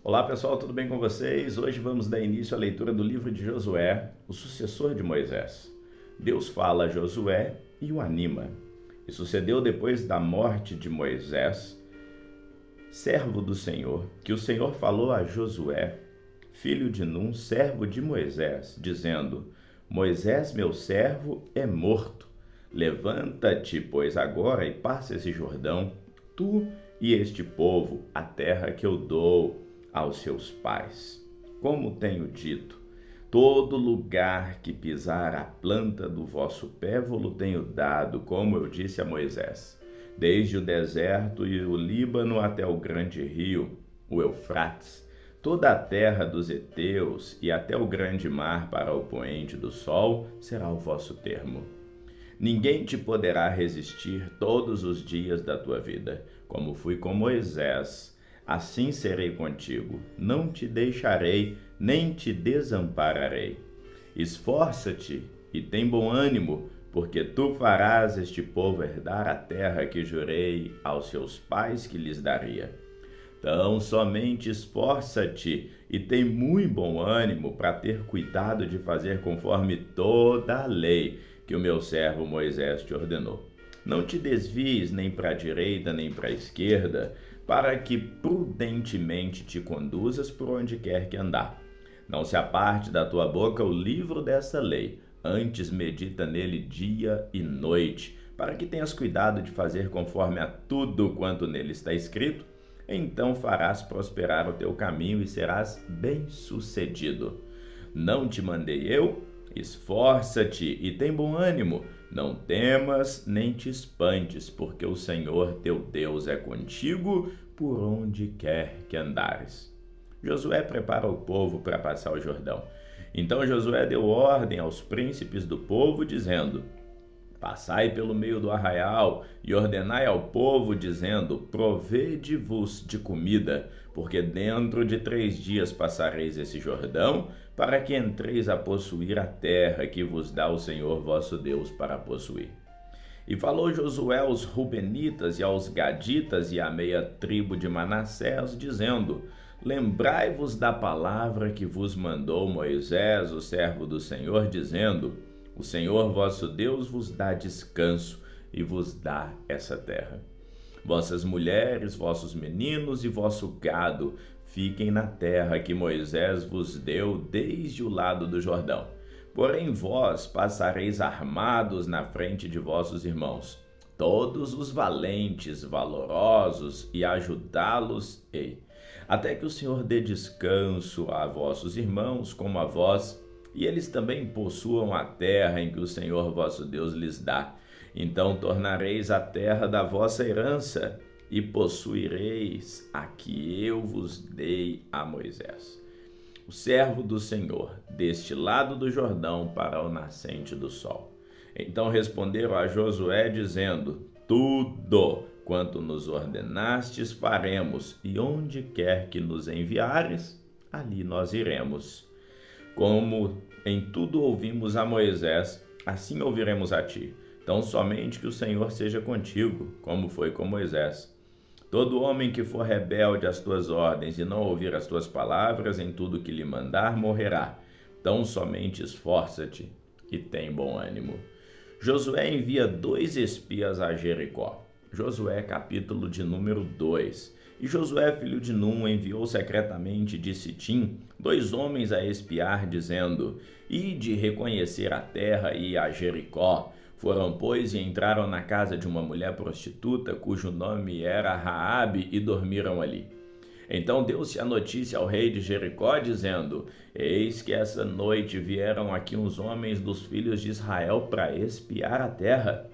Olá pessoal, tudo bem com vocês? Hoje vamos dar início à leitura do livro de Josué, o sucessor de Moisés. Deus fala a Josué e o anima. E sucedeu depois da morte de Moisés, servo do Senhor, que o Senhor falou a Josué, filho de Num, servo de Moisés, dizendo: Moisés, meu servo, é morto. Levanta-te, pois, agora e passa esse Jordão, tu e este povo, a terra que eu dou aos seus pais. Como tenho dito, todo lugar que pisar a planta do vosso pé vou-lo tenho dado, como eu disse a Moisés, desde o deserto e o Líbano até o grande rio, o Eufrates, toda a terra dos heteus e até o grande mar para o poente do sol será o vosso termo. Ninguém te poderá resistir todos os dias da tua vida, como fui com Moisés. Assim serei contigo, não te deixarei, nem te desampararei. Esforça-te e tem bom ânimo, porque tu farás este povo herdar a terra que jurei aos seus pais que lhes daria. Então, somente esforça-te e tem muito bom ânimo para ter cuidado de fazer conforme toda a lei que o meu servo Moisés te ordenou. Não te desvies nem para a direita nem para a esquerda, para que prudentemente te conduzas por onde quer que andar. Não se aparte da tua boca o livro dessa lei, antes medita nele dia e noite, para que tenhas cuidado de fazer conforme a tudo quanto nele está escrito. Então farás prosperar o teu caminho e serás bem-sucedido. Não te mandei eu? Esforça-te e tem bom ânimo. Não temas nem te espantes, porque o Senhor teu Deus é contigo por onde quer que andares. Josué prepara o povo para passar o Jordão. Então Josué deu ordem aos príncipes do povo, dizendo: Passai pelo meio do arraial e ordenai ao povo, dizendo: Provede-vos de comida, porque dentro de 3 dias passareis esse Jordão, para que entreis a possuir a terra que vos dá o Senhor vosso Deus para possuir. E falou Josué aos Rubenitas e aos Gaditas e à meia tribo de Manassés, dizendo: Lembrai-vos da palavra que vos mandou Moisés, o servo do Senhor, dizendo: O Senhor vosso Deus vos dá descanso e vos dá essa terra. Vossas mulheres, vossos meninos e vosso gado fiquem na terra que Moisés vos deu desde o lado do Jordão. Porém vós passareis armados na frente de vossos irmãos, todos os valentes, valorosos, e ajudá-los-ei, até que o Senhor dê descanso a vossos irmãos como a vós, e eles também possuam a terra em que o Senhor vosso Deus lhes dá. Então tornareis a terra da vossa herança e possuireis a que eu vos dei a Moisés, o servo do Senhor, deste lado do Jordão para o nascente do sol. Então responderam a Josué, dizendo: Tudo quanto nos ordenastes faremos, e onde quer que nos enviares, ali nós iremos. Como em tudo ouvimos a Moisés, assim ouviremos a ti. Então somente que o Senhor seja contigo, como foi com Moisés. Todo homem que for rebelde às tuas ordens e não ouvir as tuas palavras em tudo que lhe mandar, morrerá. Então somente esforça-te e tem bom ânimo. Josué envia 2 espias a Jericó. Josué, capítulo de número 2. E Josué, filho de Num, enviou secretamente de Sitim 2 homens a espiar, dizendo: Ide reconhecer a terra e a Jericó. Foram, pois, e entraram na casa de uma mulher prostituta, cujo nome era Raabe, e dormiram ali. Então deu-se a notícia ao rei de Jericó, dizendo: Eis que essa noite vieram aqui uns homens dos filhos de Israel para espiar a terra.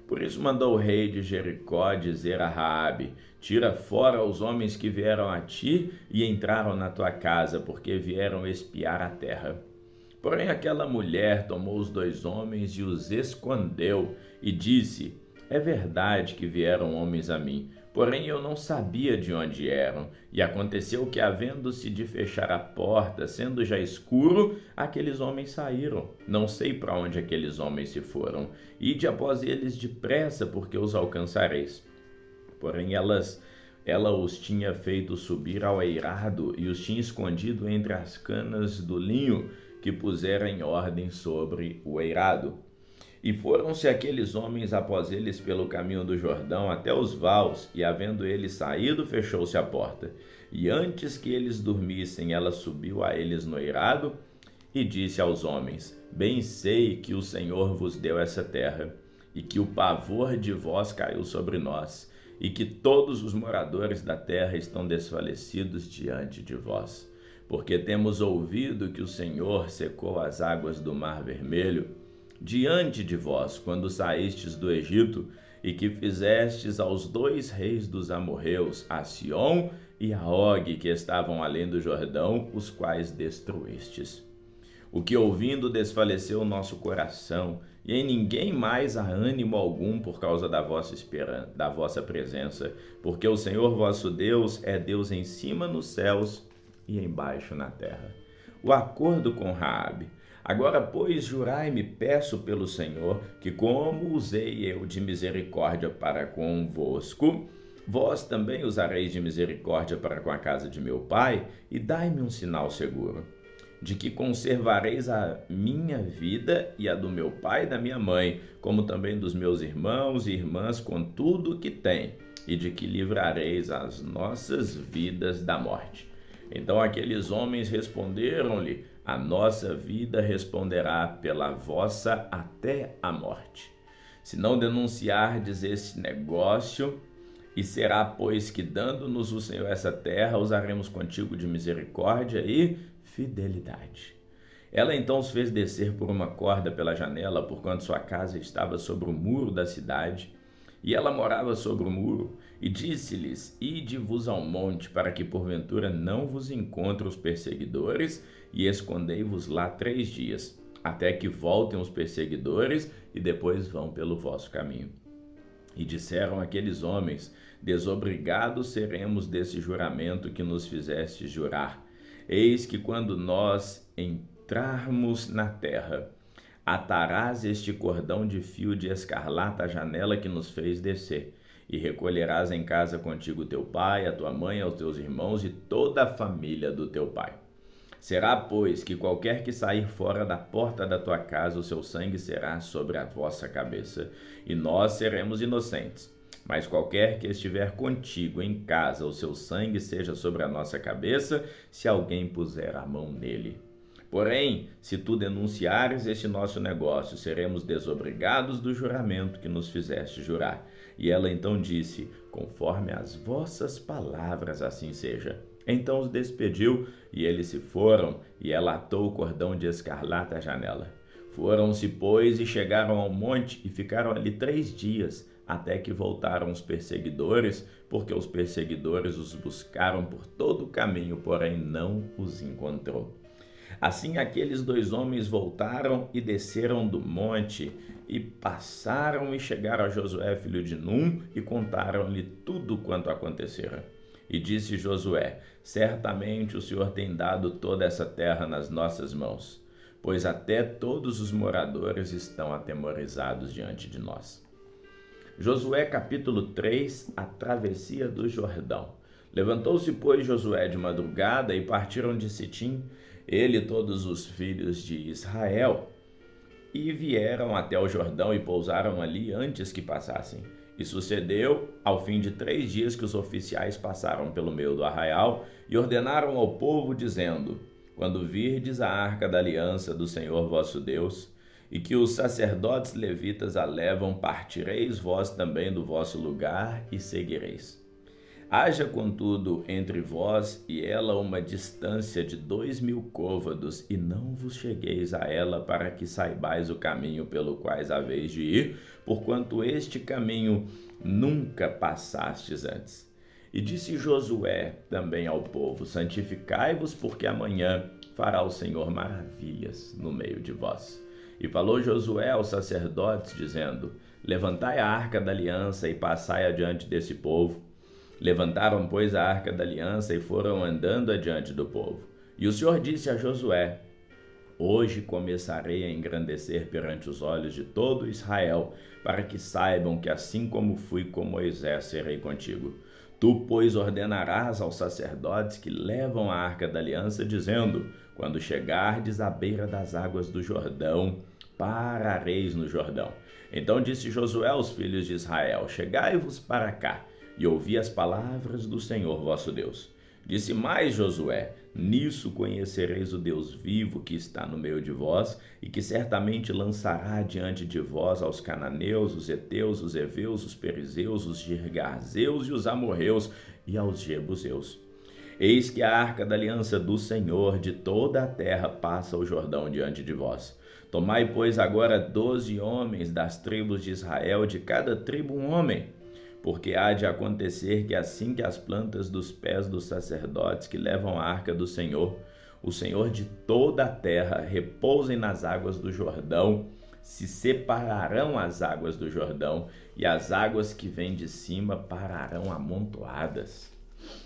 Por isso mandou o rei de Jericó dizer a Raabe: Tira fora os homens que vieram a ti e entraram na tua casa, porque vieram espiar a terra. Porém aquela mulher tomou os 2 homens e os escondeu, e disse: É verdade que vieram homens a mim, porém eu não sabia de onde eram. E aconteceu que, havendo-se de fechar a porta, sendo já escuro, aqueles homens saíram. Não sei para onde aqueles homens se foram. Ide após eles depressa, porque os alcançareis. Porém elas Ela os tinha feito subir ao eirado e os tinha escondido entre as canas do linho que pusera em ordem sobre o eirado. E foram-se aqueles homens após eles pelo caminho do Jordão até os vaus, e havendo eles saído, fechou-se a porta. E antes que eles dormissem, ela subiu a eles no eirado e disse aos homens: Bem sei que o Senhor vos deu essa terra, e que o pavor de vós caiu sobre nós, e que todos os moradores da terra estão desfalecidos diante de vós. Porque temos ouvido que o Senhor secou as águas do Mar Vermelho diante de vós, quando saístes do Egito, e que fizestes aos 2 reis dos amorreus, a Sion e a Og, que estavam além do Jordão, os quais destruístes. O que ouvindo desfaleceu o nosso coração, e em ninguém mais há ânimo algum por causa da vossa presença, porque o Senhor vosso Deus é Deus em cima nos céus e embaixo na terra. O acordo com Raabe. Agora, pois, jurai-me, peço pelo Senhor, que como usei eu de misericórdia para convosco, vós também usareis de misericórdia para com a casa de meu pai, e dai-me um sinal seguro, de que conservareis a minha vida e a do meu pai e da minha mãe, como também dos meus irmãos e irmãs, com tudo o que têm, e de que livrareis as nossas vidas da morte. Então aqueles homens responderam-lhe: a nossa vida responderá pela vossa até a morte. Se não denunciardes este negócio, e será, pois, que dando-nos o Senhor essa terra, usaremos contigo de misericórdia e fidelidade. Ela então os fez descer por uma corda pela janela, porquanto sua casa estava sobre o muro da cidade, e ela morava sobre o muro, e disse-lhes: Ide-vos ao monte, para que porventura não vos encontrem os perseguidores, e escondei-vos lá 3 dias, até que voltem os perseguidores, e depois vão pelo vosso caminho. E disseram aqueles homens: Desobrigados seremos desse juramento que nos fizestes jurar. Eis que quando nós entrarmos na terra, atarás este cordão de fio de escarlata à janela que nos fez descer, e recolherás em casa contigo teu pai, a tua mãe, aos teus irmãos e toda a família do teu pai. Será, pois, que qualquer que sair fora da porta da tua casa, o seu sangue será sobre a vossa cabeça, e nós seremos inocentes. Mas qualquer que estiver contigo em casa, o seu sangue seja sobre a nossa cabeça, se alguém puser a mão nele. Porém, se tu denunciares este nosso negócio, seremos desobrigados do juramento que nos fizeste jurar. E ela então disse: Conforme as vossas palavras, assim seja. Então os despediu, e eles se foram, e ela atou o cordão de escarlata à janela. Foram-se, pois, e chegaram ao monte, e ficaram ali 3 dias, até que voltaram os perseguidores, porque os perseguidores os buscaram por todo o caminho, porém não os encontrou. Assim aqueles 2 homens voltaram e desceram do monte, e passaram e chegaram a Josué, filho de Num, e contaram-lhe tudo quanto acontecera. E disse Josué: Certamente o Senhor tem dado toda essa terra nas nossas mãos, pois até todos os moradores estão atemorizados diante de nós. Josué capítulo 3, a travessia do Jordão. Levantou-se, pois, Josué de madrugada, e partiram de Sitim, ele e todos os filhos de Israel, e vieram até o Jordão e pousaram ali antes que passassem. E sucedeu, ao fim de 3 dias, que os oficiais passaram pelo meio do arraial e ordenaram ao povo, dizendo: Quando virdes a arca da aliança do Senhor vosso Deus, e que os sacerdotes levitas a levam, partireis vós também do vosso lugar e seguireis. Haja, contudo, entre vós e ela uma distância de 2.000 côvados, e não vos chegueis a ela, para que saibais o caminho pelo quais haveis de ir, porquanto este caminho nunca passastes antes. E disse Josué também ao povo: Santificai-vos, porque amanhã fará o Senhor maravilhas no meio de vós. E falou Josué aos sacerdotes, dizendo: Levantai a arca da aliança e passai adiante desse povo. Levantaram, pois, a arca da aliança e foram andando adiante do povo. E o Senhor disse a Josué: Hoje começarei a engrandecer perante os olhos de todo Israel, para que saibam que assim como fui com Moisés, serei contigo. Tu, pois, ordenarás aos sacerdotes que levam a arca da aliança, dizendo: quando chegardes à beira das águas do Jordão, parareis no Jordão. Então disse Josué aos filhos de Israel: chegai-vos para cá, e ouvi as palavras do Senhor vosso Deus. Disse mais Josué: nisso conhecereis o Deus vivo que está no meio de vós, e que certamente lançará diante de vós aos cananeus, os heteus, os heveus, os perizeus, os girgazeus e os amorreus, e aos jebuseus. Eis que a arca da aliança do Senhor de toda a terra passa o Jordão diante de vós. Tomai, pois, agora 12 homens das tribos de Israel, de cada tribo um homem, porque há de acontecer que assim que as plantas dos pés dos sacerdotes que levam a arca do Senhor, o Senhor de toda a terra, repousem nas águas do Jordão, se separarão as águas do Jordão, e as águas que vêm de cima pararão amontoadas.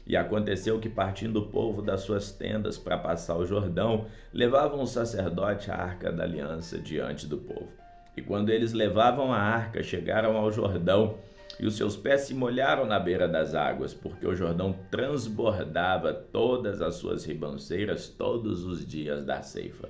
E aconteceu que, partindo o povo das suas tendas para passar o Jordão, levavam o sacerdote a arca da aliança diante do povo. E quando eles levavam a arca, chegaram ao Jordão, e os seus pés se molharam na beira das águas, porque o Jordão transbordava todas as suas ribanceiras todos os dias da ceifa.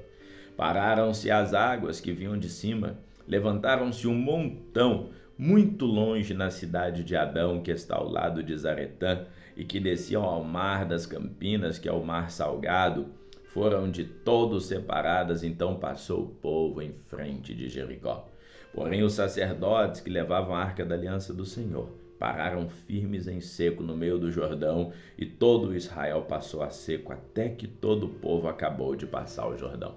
Pararam-se as águas que vinham de cima, levantaram-se um montão, muito longe na cidade de Adão, que está ao lado de Zaretã, e que desciam ao mar das Campinas, que é o mar salgado, foram de todos separadas. Então passou o povo em frente de Jericó. Porém os sacerdotes que levavam a arca da aliança do Senhor pararam firmes em seco no meio do Jordão, e todo Israel passou a seco até que todo o povo acabou de passar o Jordão.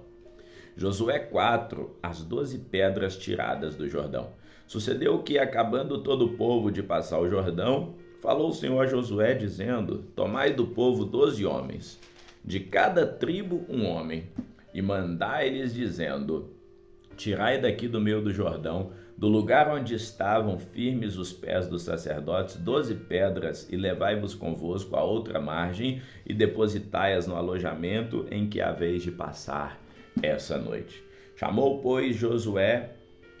Josué 4, as 12 pedras tiradas do Jordão. Sucedeu que, acabando todo o povo de passar o Jordão, falou o Senhor a Josué, dizendo: tomai do povo 12 homens, de cada tribo um homem, e mandai-lhes, dizendo: tirai daqui do meio do Jordão, do lugar onde estavam firmes os pés dos sacerdotes, 12 pedras, e levai-vos convosco à outra margem, e depositai-as no alojamento em que haveis de passar essa noite. Chamou, pois, Josué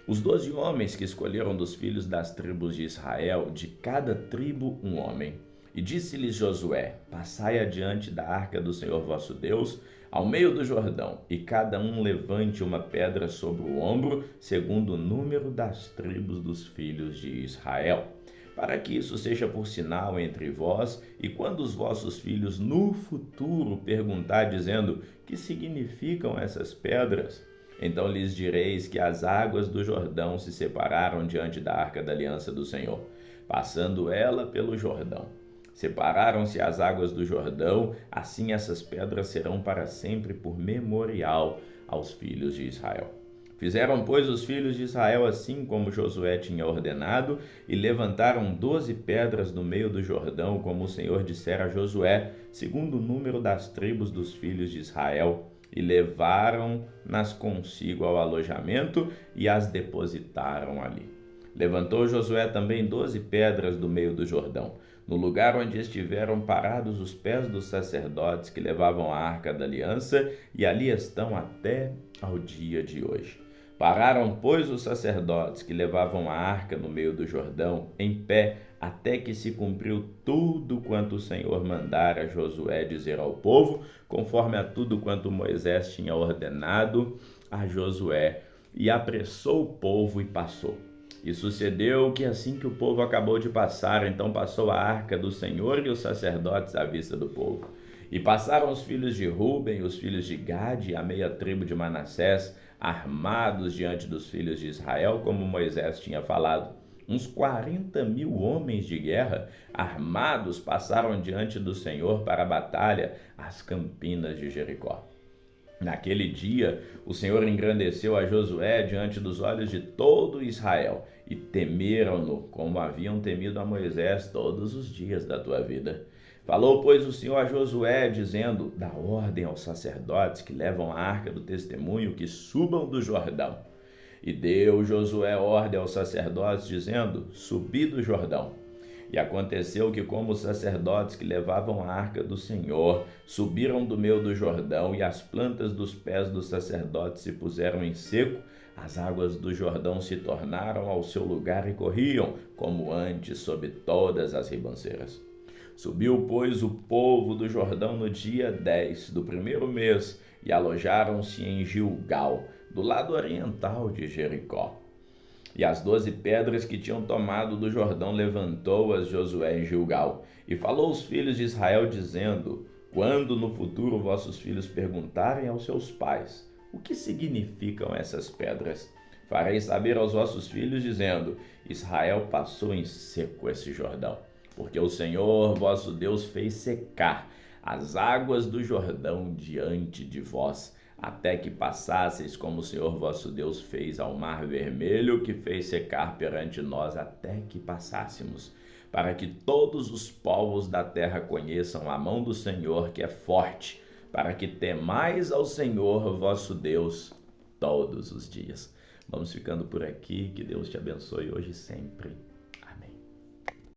os 12 homens que escolheram dos filhos das tribos de Israel, de cada tribo um homem. E disse-lhes Josué: passai adiante da arca do Senhor vosso Deus, ao meio do Jordão, e cada um levante uma pedra sobre o ombro, segundo o número das tribos dos filhos de Israel, para que isso seja por sinal entre vós, e quando os vossos filhos no futuro perguntar, dizendo: que significam essas pedras? Então lhes direis que as águas do Jordão se separaram diante da arca da aliança do Senhor, passando ela pelo Jordão. Separaram-se as águas do Jordão, assim essas pedras serão para sempre por memorial aos filhos de Israel. Fizeram, pois, os filhos de Israel assim como Josué tinha ordenado, e levantaram 12 pedras no meio do Jordão, como o Senhor dissera a Josué, segundo o número das tribos dos filhos de Israel, e levaram-nas consigo ao alojamento e as depositaram ali. Levantou Josué também 12 pedras do meio do Jordão, no lugar onde estiveram parados os pés dos sacerdotes que levavam a arca da aliança, e ali estão até ao dia de hoje. Pararam, pois, os sacerdotes que levavam a arca no meio do Jordão, em pé, até que se cumpriu tudo quanto o Senhor mandara a Josué dizer ao povo, conforme a tudo quanto Moisés tinha ordenado a Josué. E apressou o povo e passou. E sucedeu que, assim que o povo acabou de passar, então passou a arca do Senhor e os sacerdotes à vista do povo. E passaram os filhos de Ruben, os filhos de Gade e a meia tribo de Manassés, armados diante dos filhos de Israel, como Moisés tinha falado. Uns 40.000 homens de guerra, armados, passaram diante do Senhor para a batalha, às campinas de Jericó. Naquele dia, o Senhor engrandeceu a Josué diante dos olhos de todo Israel, e temeram-no, como haviam temido a Moisés todos os dias da tua vida. Falou, pois, o Senhor a Josué, dizendo: dá ordem aos sacerdotes que levam a arca do testemunho que subam do Jordão. E deu Josué ordem aos sacerdotes, dizendo: subi do Jordão. E aconteceu que, como os sacerdotes que levavam a arca do Senhor subiram do meio do Jordão, e as plantas dos pés dos sacerdotes se puseram em seco, as águas do Jordão se tornaram ao seu lugar e corriam, como antes, sob todas as ribanceiras. Subiu, pois, o povo do Jordão no dia 10 do primeiro mês e alojaram-se em Gilgal, do lado oriental de Jericó. E as 12 pedras que tinham tomado do Jordão levantou-as Josué em Gilgal, e falou aos filhos de Israel, dizendo: quando no futuro vossos filhos perguntarem aos seus pais o que significam essas pedras, farei saber aos vossos filhos, dizendo: Israel passou em seco esse Jordão, porque o Senhor vosso Deus fez secar as águas do Jordão diante de vós, até que passasseis, como o Senhor vosso Deus fez ao mar vermelho, que fez secar perante nós, até que passássemos, para que todos os povos da terra conheçam a mão do Senhor, que é forte, para que temais ao Senhor vosso Deus todos os dias. Vamos ficando por aqui, que Deus te abençoe hoje e sempre.